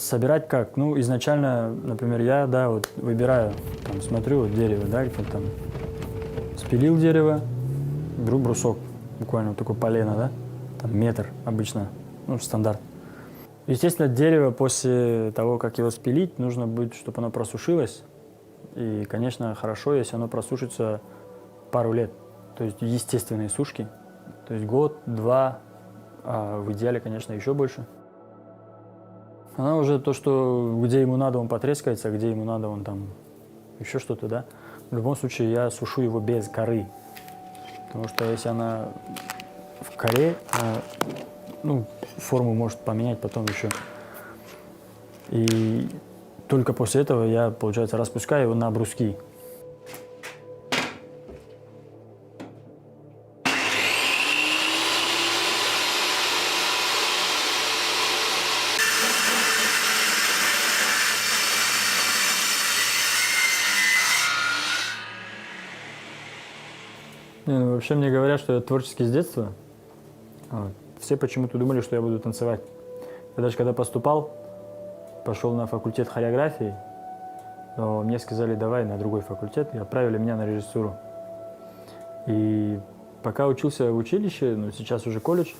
Собирать как? Ну, изначально, например, я, да, вот выбираю, там, смотрю вот дерево, да, там, спилил дерево, беру брусок, буквально вот такое полено, да, там метр обычно, ну, стандарт. Естественно, дерево после того, как его спилить, нужно будет, чтобы оно просушилось. И, конечно, хорошо, если оно просушится пару лет. То есть естественные сушки. То есть год, два, а в идеале, конечно, еще больше. Она уже то, что где ему надо, он потрескается, а где ему надо, он там еще что-то, да. В любом случае, я сушу его без коры. Потому что если она в коре, ну, форму может поменять потом еще. И только после этого я, получается, распускаю его на бруски. Не, ну, вообще мне говорят, что я творческий с детства. Вот. Все почему-то думали, что я буду танцевать. Я даже когда поступал, пошел на факультет хореографии, но мне сказали, давай на другой факультет, и отправили меня на режиссуру. И пока учился в училище, ну сейчас уже колледж,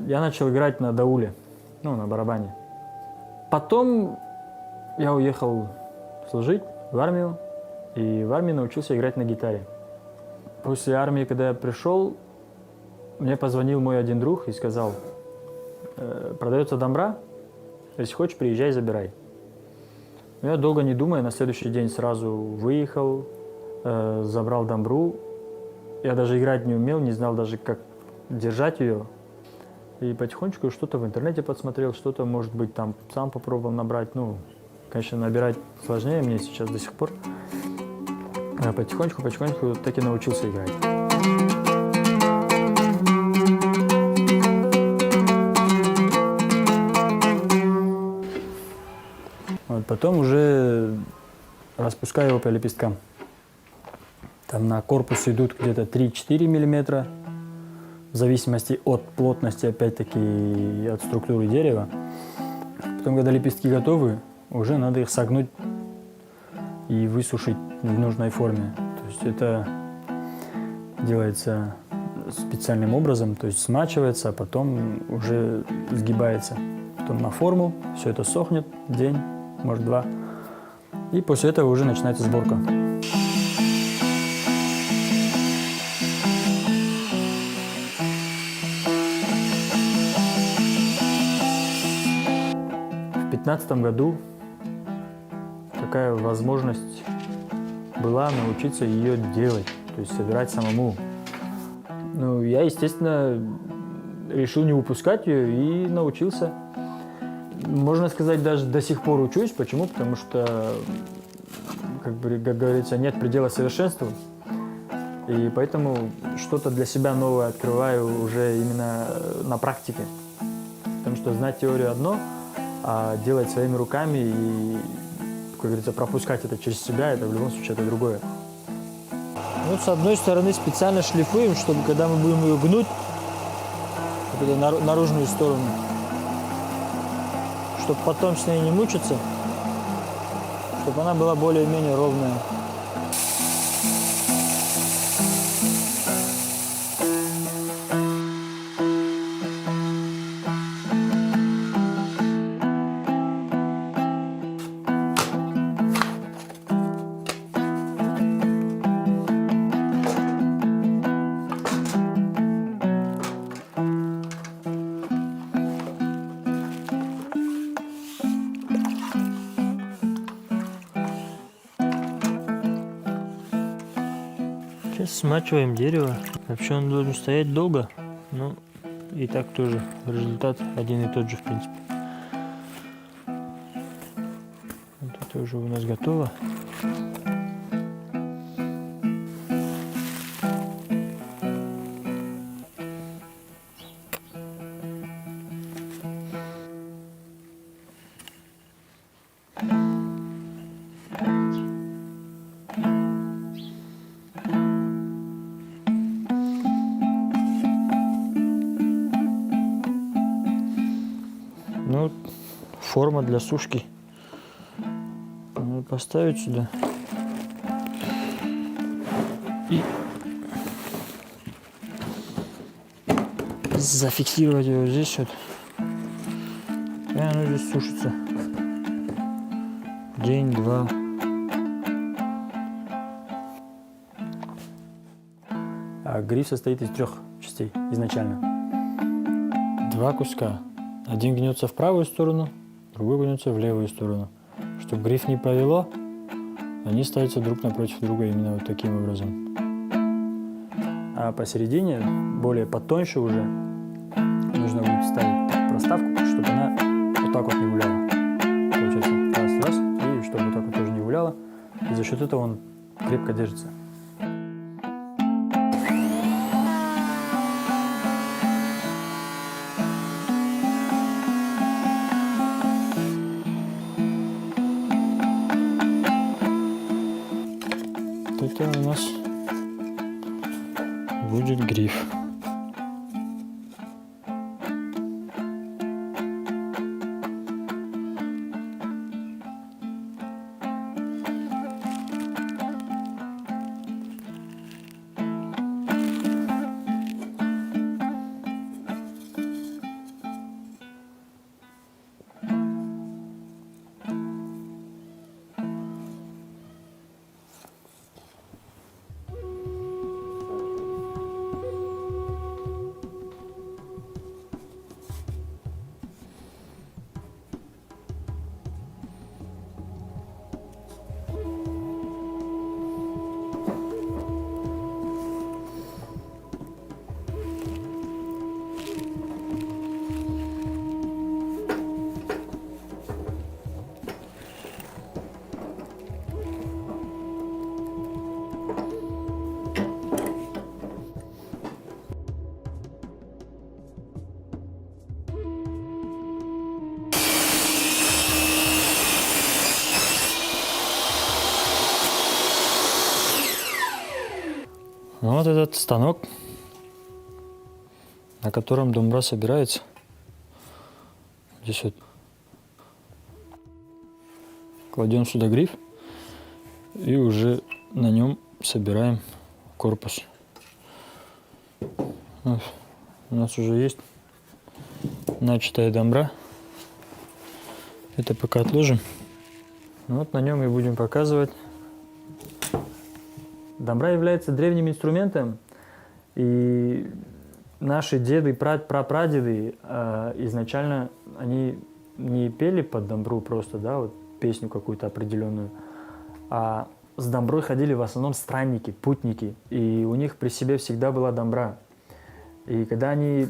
я начал играть на дауле, ну, на барабане. Потом я уехал служить в армию, и в армии научился играть на гитаре. После армии, когда я пришел, мне позвонил мой один друг и сказал, продается домбра, если хочешь, приезжай, забирай. Но я долго не думая, на следующий день сразу выехал, забрал домбру. Я даже играть не умел, не знал даже, как держать ее. И потихонечку что-то в интернете подсмотрел, что-то, может быть, там сам попробовал набрать. Ну, конечно, набирать сложнее мне сейчас до сих пор. А потихонечку так и научился играть. Вот, потом уже распускаю его по лепесткам. Там на корпус идут где-то 3-4 миллиметра, в зависимости от плотности, опять-таки, и от структуры дерева. Потом, когда лепестки готовы, уже надо их согнуть и высушить в нужной форме. То есть это делается специальным образом, то есть смачивается, а потом уже сгибается. Потом на форму, все это сохнет день, может два. И после этого уже начинается сборка. В 2015 году такая возможность была научиться ее делать, то есть собирать самому. Ну, я, естественно, решил не упускать ее и научился. Можно сказать, даже до сих пор учусь. Почему? Потому что, как говорится, нет предела совершенству. И поэтому что-то для себя новое открываю уже именно на практике. Потому что знать теорию одно, а делать своими руками и, как говорится, пропускать это через себя, это в любом случае это другое. Вот с одной стороны специально шлифуем, чтобы когда мы будем ее гнуть, вот эту наружную сторону, чтобы потом с ней не мучиться, чтобы она была более-менее ровная. Сейчас смачиваем дерево. Вообще он должен стоять долго, но и так тоже результат один и тот же, в принципе. Вот это уже у нас готово. Ну, форма для сушки. Надо поставить сюда. И зафиксировать его здесь вот. И оно здесь сушится. День-два. Гриф состоит из 3 частей изначально. 2 куска. Один гнется в правую сторону, другой гнется в левую сторону. Чтобы гриф не повело, они ставятся друг напротив друга именно вот таким образом. А посередине, более потоньше уже, нужно будет ставить проставку, чтобы она вот так вот не гуляла. Получается, раз, и чтобы вот так вот тоже не гуляла. И за счет этого он крепко держится. Это у нас будет гриф. Ну, вот этот станок, на котором домбра собирается. Здесь вот кладем сюда гриф и уже на нем собираем корпус. Вот. У нас уже есть начатая домбра. Это пока отложим. Вот на нем и будем показывать. Домбра является древним инструментом, и наши деды, прапрадеды изначально они не пели под домбру просто, да, вот песню какую-то определенную, а с домброй ходили в основном странники, путники, и у них при себе всегда была домбра. И когда они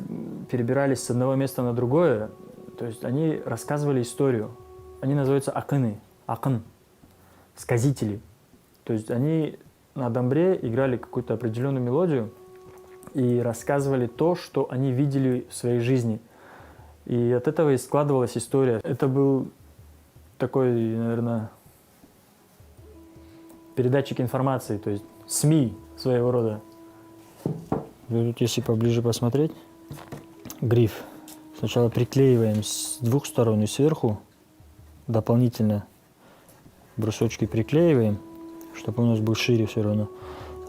перебирались с одного места на другое, то есть они рассказывали историю. Они называются акыны, акын, сказители. То есть они на домбре играли какую-то определенную мелодию и рассказывали то, что они видели в своей жизни. И от этого и складывалась история. Это был такой, наверное, передатчик информации, то есть СМИ своего рода. Тут, если поближе посмотреть, гриф сначала приклеиваем с 2 сторон и сверху, дополнительно брусочки приклеиваем, чтобы у нас был шире все равно.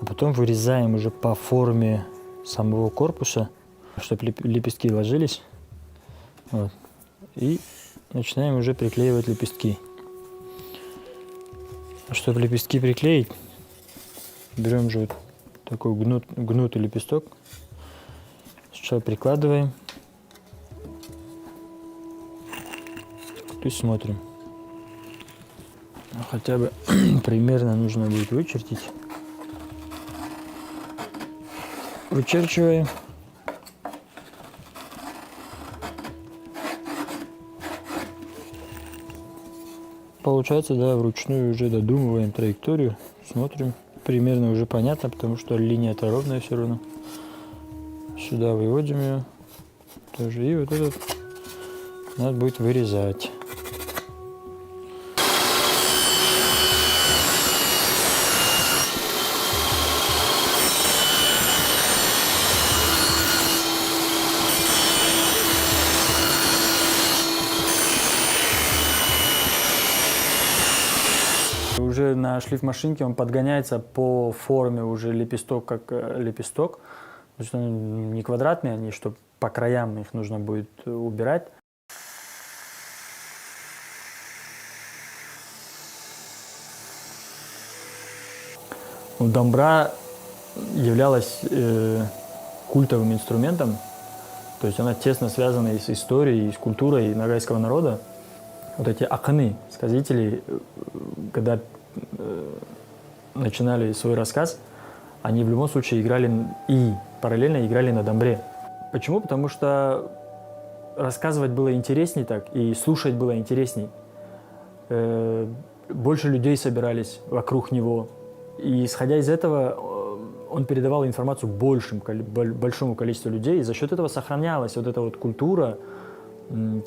А потом вырезаем уже по форме самого корпуса, чтобы лепестки ложились. Вот. И начинаем уже приклеивать лепестки. Чтобы лепестки приклеить, берем же вот такой гнутый лепесток. Сначала прикладываем. И смотрим. Хотя бы примерно нужно будет вычертить. Вычерчиваем. Получается, да, вручную уже додумываем траекторию, смотрим. Примерно уже понятно, потому что линия-то ровная все равно. Сюда выводим ее. Тоже. И вот этот надо будет вырезать. уже на шлифмашинке он подгоняется по форме уже лепесток как лепесток. То есть он не квадратный, они, чтобы по краям их нужно будет убирать. Домбра являлась культовым инструментом, то есть она тесно связана и с историей, и с культурой ногайского народа. Вот эти аканы, сказители, когда начинали свой рассказ, они в любом случае играли и параллельно играли на домбре. Почему? Потому что рассказывать было интересней так, и слушать было интересней. Больше людей собирались вокруг него. И исходя из этого, он передавал информацию большому количеству людей, и за счет этого сохранялась вот эта вот культура,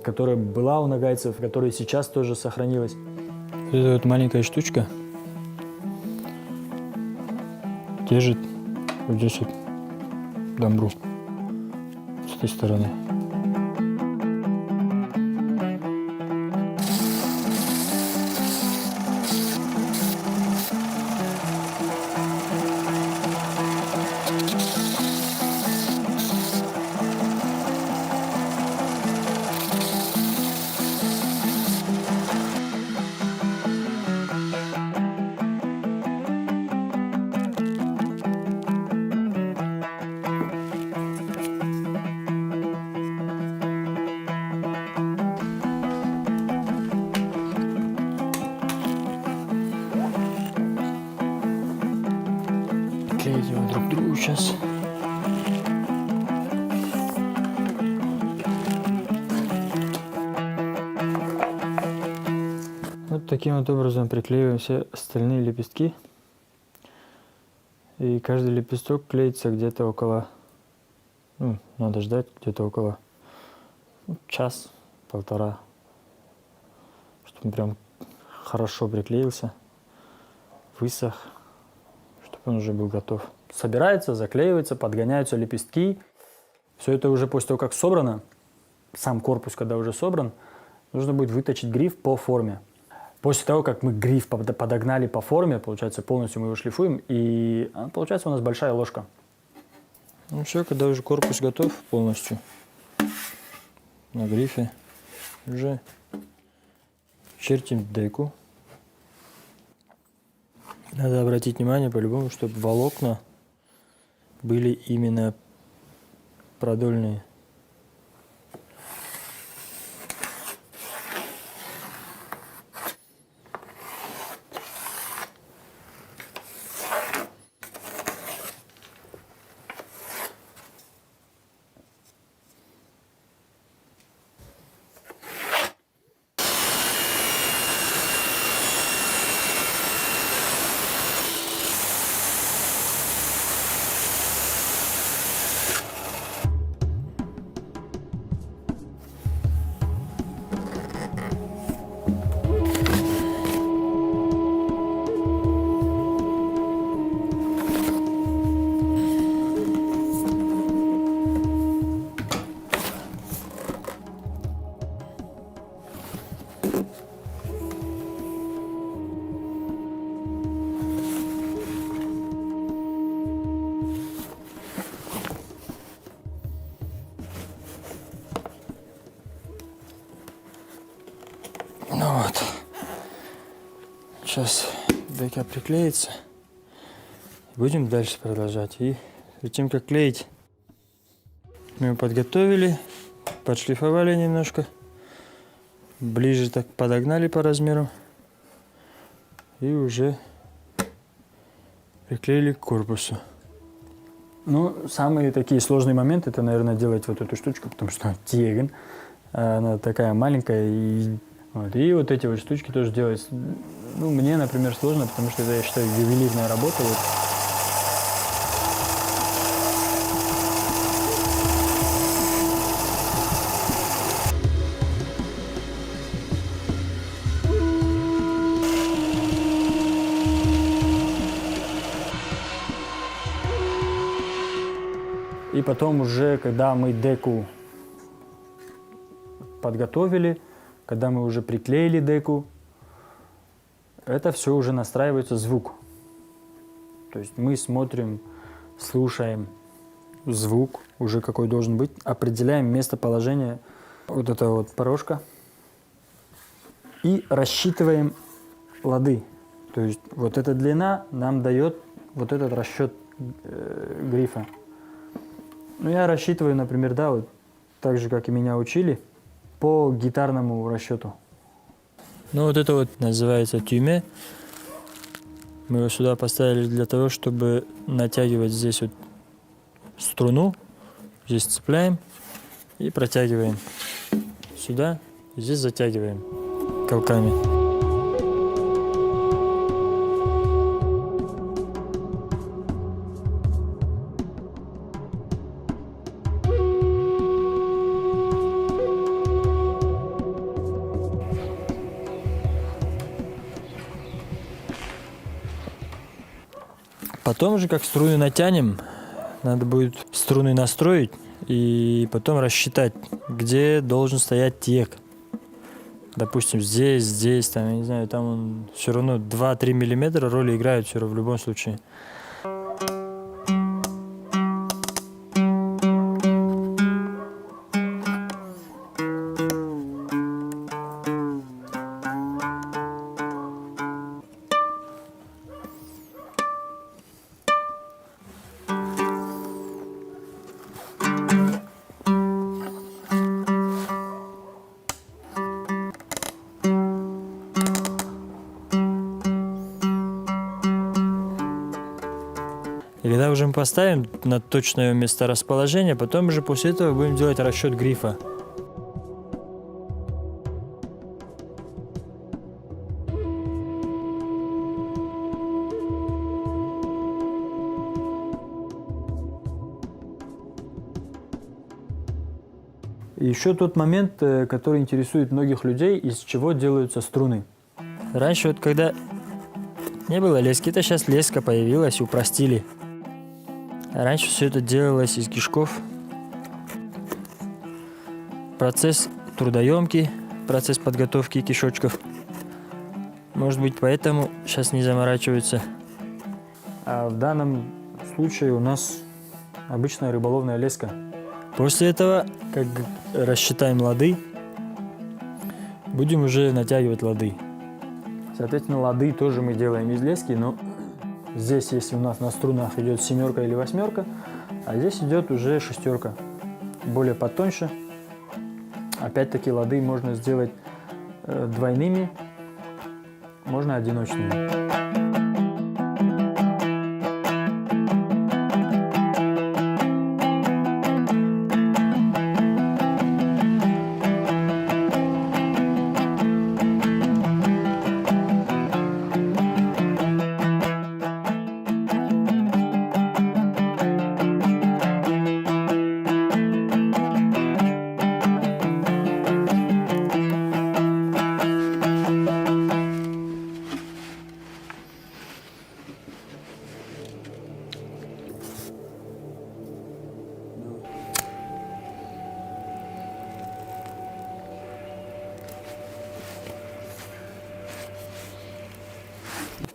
которая была у нагайцев, которая сейчас тоже сохранилась. Это вот маленькая штучка держит вот здесь вот домбру с этой стороны. Клеить его друг к другу сейчас. Вот таким вот образом приклеиваем все остальные лепестки. И каждый лепесток клеится где-то около, надо ждать где-то около час-полтора, чтобы он прям хорошо приклеился, высох, чтобы он уже был готов. Собирается, заклеивается, подгоняются лепестки. Все это уже после того, как собрано, сам корпус, когда уже собран, нужно будет выточить гриф по форме. После того, как мы гриф подогнали по форме, получается, полностью мы его шлифуем, и получается у нас большая ложка. Ну все, когда уже корпус готов полностью на грифе, уже чертим деку. Надо обратить внимание по-любому, чтобы волокна были именно продольные. Ну вот, сейчас дека приклеится, будем дальше продолжать. И перед тем, как клеить, мы его подготовили, подшлифовали немножко, ближе так подогнали по размеру и уже приклеили к корпусу. Ну, самые такие сложные моменты, это, наверное, делать вот эту штучку, потому что теган, она такая маленькая, и вот эти вот штучки тоже делать, ну, мне, например, сложно, потому что это, я считаю, ювелирная работа. Вот. И потом уже, когда мы деку подготовили, когда мы уже приклеили деку, это все уже настраивается звук. То есть мы смотрим, слушаем звук, уже какой должен быть, определяем местоположение вот этого вот порожка и рассчитываем лады. То есть вот эта длина нам дает вот этот расчет грифа. Ну, я рассчитываю, например, да, вот так же, как и меня учили, по гитарному расчету. Ну вот это вот называется тюме. Мы его сюда поставили для того, чтобы натягивать здесь вот струну. Здесь цепляем и протягиваем сюда. Здесь затягиваем колками. Потом же, как струны натянем, надо будет струны настроить и потом рассчитать, где должен стоять тек. Допустим, здесь, там, я не знаю, там он все равно 2-3 миллиметра роли играют все равно в любом случае. И когда уже мы поставим на точное месторасположение, потом уже после этого будем делать расчет грифа. И еще тот момент, который интересует многих людей, из чего делаются струны. Раньше вот когда не было лески, то сейчас леска появилась, упростили. А раньше все это делалось из кишков. Процесс трудоемкий, процесс подготовки кишочков. Может быть, поэтому сейчас не заморачиваются. А в данном случае у нас обычная рыболовная леска. После этого, как рассчитаем лады, будем уже натягивать лады. Соответственно, лады тоже мы делаем из лески, но здесь, если у нас на струнах идет 7 или 8, а здесь идет уже 6, более потоньше. Опять-таки лады можно сделать двойными, можно одиночными.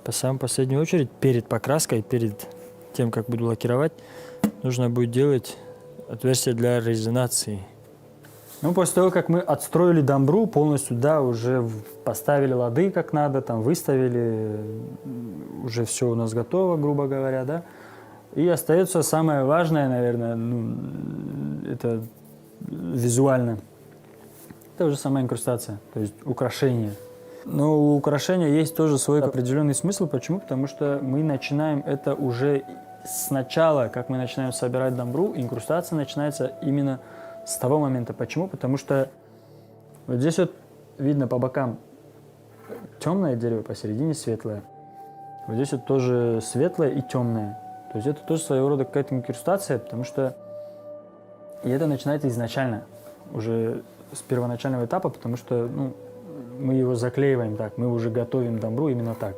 В самую последнюю очередь, перед покраской, перед тем, как буду лакировать, нужно будет делать отверстие для резонации. Ну, после того, как мы отстроили дамбру полностью, да, уже поставили лады как надо, там выставили, уже все у нас готово, грубо говоря, да. И остается самое важное, наверное, это визуально. Это уже сама инкрустация, то есть украшение. Но у украшения есть тоже свой определенный смысл. Почему? Потому что мы начинаем это уже сначала, как мы начинаем собирать дамбру, инкрустация начинается именно с того момента. Почему? Потому что вот здесь вот видно по бокам темное дерево, посередине светлое. Вот здесь вот тоже светлое и темное. То есть это тоже своего рода какая-то инкрустация, потому что и это начинается изначально, уже с первоначального этапа, потому что мы его заклеиваем так, мы уже готовим дамбру именно так.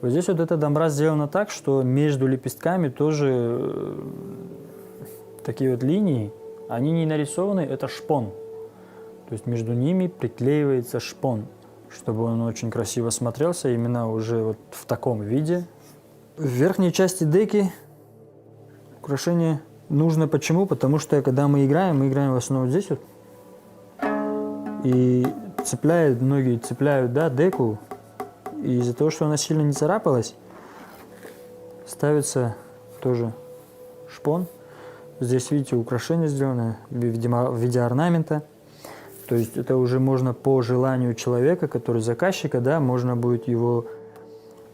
Вот здесь вот эта дамбра сделана так, что между лепестками тоже такие вот линии, они не нарисованы, это шпон. То есть между ними приклеивается шпон. чтобы он очень красиво смотрелся, именно уже вот в таком виде. В верхней части деки украшение нужно почему? Потому что когда мы играем в основном здесь вот. И многие цепляют, да, деку. И из-за того, что она сильно не царапалась, ставится тоже шпон. Здесь, видите, украшение сделано в виде орнамента. То есть это уже можно по желанию человека, который заказчика, да, можно будет его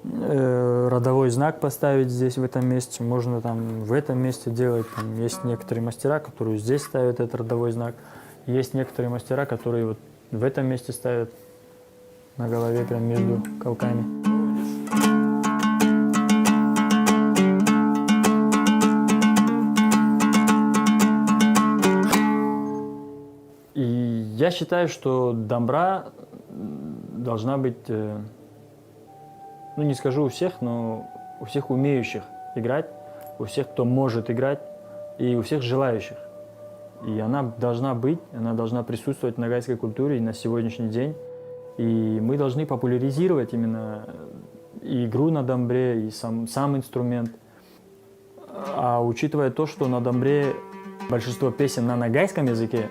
родовой знак поставить здесь, в этом месте. Можно там в этом месте делать. Там есть некоторые мастера, которые здесь ставят этот родовой знак. Есть некоторые мастера, которые вот в этом месте ставят на голове, прям между колками. И я считаю, что домбра должна быть, ну не скажу у всех, но у всех умеющих играть, у всех, кто может играть, и у всех желающих. И она должна быть, она должна присутствовать в нагайской культуре и на сегодняшний день. И мы должны популяризировать именно и игру на домбре, и сам инструмент. А учитывая то, что на домбре большинство песен на нагайском языке,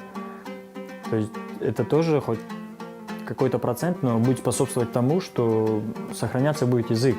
то есть это тоже хоть какой-то процент, но будет способствовать тому, что сохраняться будет язык.